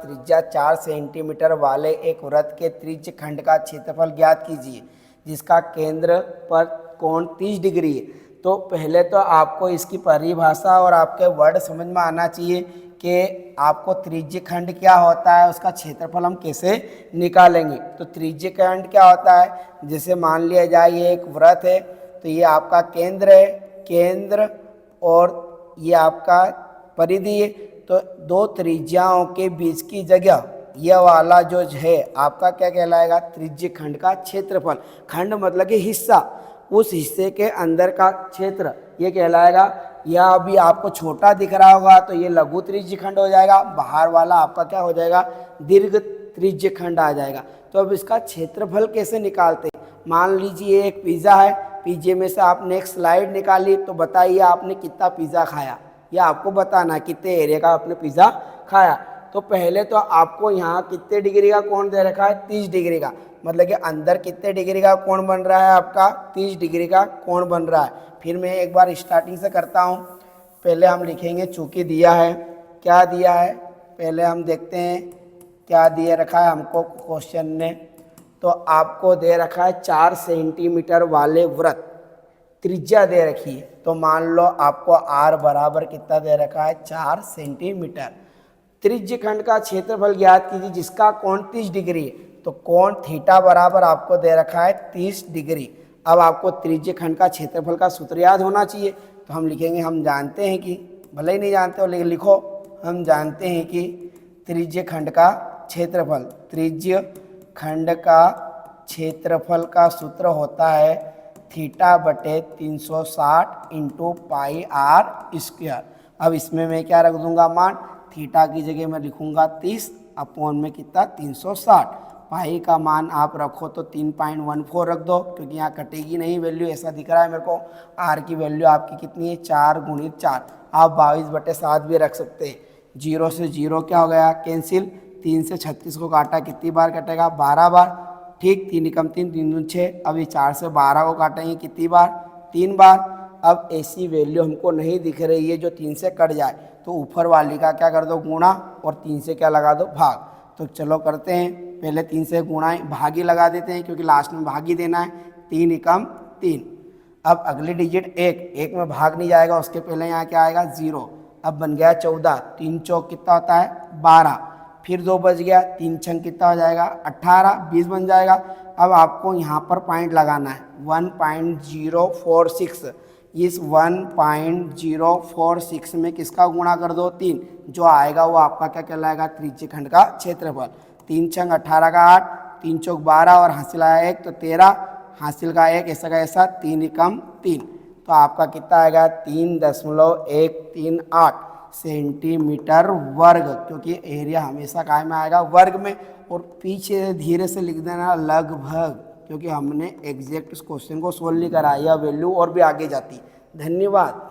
त्रिज्या 4 सेंटीमीटर वाले एक वृत्त के त्रिज्य खंड का क्षेत्रफल ज्ञात कीजिए जिसका केंद्र पर कोण 30 डिग्री है। तो पहले तो आपको इसकी परिभाषा और आपके वर्ड समझ में आना चाहिए कि आपको त्रिज्य खंड क्या होता है, उसका क्षेत्रफल हम कैसे निकालेंगे। तो त्रिज्य खंड क्या होता है, जैसे मान लिया जाए ये एक वृत्त है, तो ये आपका केंद्र है, केंद्र और ये आपका परिधि है। तो दो त्रिज्याओं के बीच की जगह यह वाला जो है आपका क्या कहलाएगा, त्रिज्य खंड का क्षेत्रफल। खंड मतलब कि हिस्सा, उस हिस्से के अंदर का क्षेत्र ये कहलाएगा। यह अभी आपको छोटा दिख रहा होगा तो ये लघु त्रिज्य खंड हो जाएगा, बाहर वाला आपका क्या हो जाएगा, दीर्घ त्रिज्य खंड आ जाएगा। तो अब इसका क्षेत्रफल कैसे निकालते हैं, मान लीजिए एक पिज़्ज़ा है, पिज़्ज़े में से आपने एक स्लाइड निकाली, तो बताइए आपने कितना पिज़्ज़ा खाया, यह आपको बताना कितने एरिया का आपने पिज़्ज़ा खाया। तो पहले तो आपको यहाँ कितने डिग्री का कोण दे रखा है, 30 डिग्री का, मतलब कि अंदर कितने डिग्री का कोण बन रहा है आपका, 30 डिग्री का कोण बन रहा है। फिर मैं एक बार स्टार्टिंग से करता हूँ। पहले हम लिखेंगे, चूँकि दिया है, क्या दिया है पहले हम देखते हैं क्या दिए रखा है हमको क्वेश्चन ने। तो आपको दे रखा है 4 सेंटीमीटर वाले वृत्त, त्रिज्या दे रखी है। तो मान लो आपको r बराबर कितना दे रखा है, 4 सेंटीमीटर। त्रिज्य खंड का क्षेत्रफल ज्ञात कीजिए जिसका कोण 30 डिग्री है। तो कोण थीटा बराबर आपको दे रखा है 30 डिग्री। अब आपको त्रिज्य खंड का क्षेत्रफल का सूत्र याद होना चाहिए। तो हम लिखेंगे, हम जानते हैं कि, भले ही नहीं जानते हो लेकिन लिखो, हम जानते हैं कि त्रिज्य खंड का क्षेत्रफल, त्रिज्य खंड का क्षेत्रफल का सूत्र होता है थीटा बटे 360 इंटू पाई आर स्क्वायर। अब इसमें मैं क्या रख दूंगा मान, थीटा की जगह मैं लिखूंगा 30 अपॉन में कितना 360। पाई का मान आप रखो तो 3.14 रख दो, क्योंकि यहाँ कटेगी नहीं वैल्यू, ऐसा दिख रहा है मेरे को। आर की वैल्यू आपकी कितनी है, 4 गुणित 4। आप 22/7 भी रख सकते हैं। 0 से 0 क्या हो गया, कैंसिल। 3 से 36 को काटा, कितनी बार कटेगा, 12 बार। ठीक, 3 एकम 3, 3 दूनी 6। अब ये 4 से 12 को काटेंगे, कितनी बार, 3 बार। अब ऐसी वैल्यू हमको नहीं दिख रही है जो 3 से कट जाए, तो ऊपर वाली का क्या कर दो, गुणा, और 3 से क्या लगा दो, भाग। तो चलो करते हैं, पहले 3 से गुणा भाग ही लगा देते हैं, क्योंकि लास्ट में भाग ही देना है। 3 एकम 3। अब अगली डिजिट 1 में भाग नहीं जाएगा, उसके पहले यहाँ क्या आएगा, 0। अब बन गया 14, 3 चौक कितना होता है, 12। फिर 2 बच गया, 3 छंग कितना हो जाएगा, 18, 20 बन जाएगा। अब आपको यहाँ पर पॉइंट लगाना है, 1.046। इस 1.046 में किसका गुणा कर दो, 3, जो आएगा वो आपका क्या कहलाएगा, त्रिज्य खंड का क्षेत्रफल। 3 छंग 18 का 8, 3 चौक 12 और हासिल आया 1 तो 13, हासिल का 1 ऐसा का ऐसा, 3 एकम 3। तो आपका कितना आएगा, 3.138 सेंटीमीटर वर्ग, क्योंकि एरिया हमेशा काय में आएगा, वर्ग में। और पीछे धीरे से लिख देना लगभग, क्योंकि हमने एग्जैक्ट इस क्वेश्चन को सोल्व नहीं करा, यह वैल्यू और भी आगे जाती। धन्यवाद।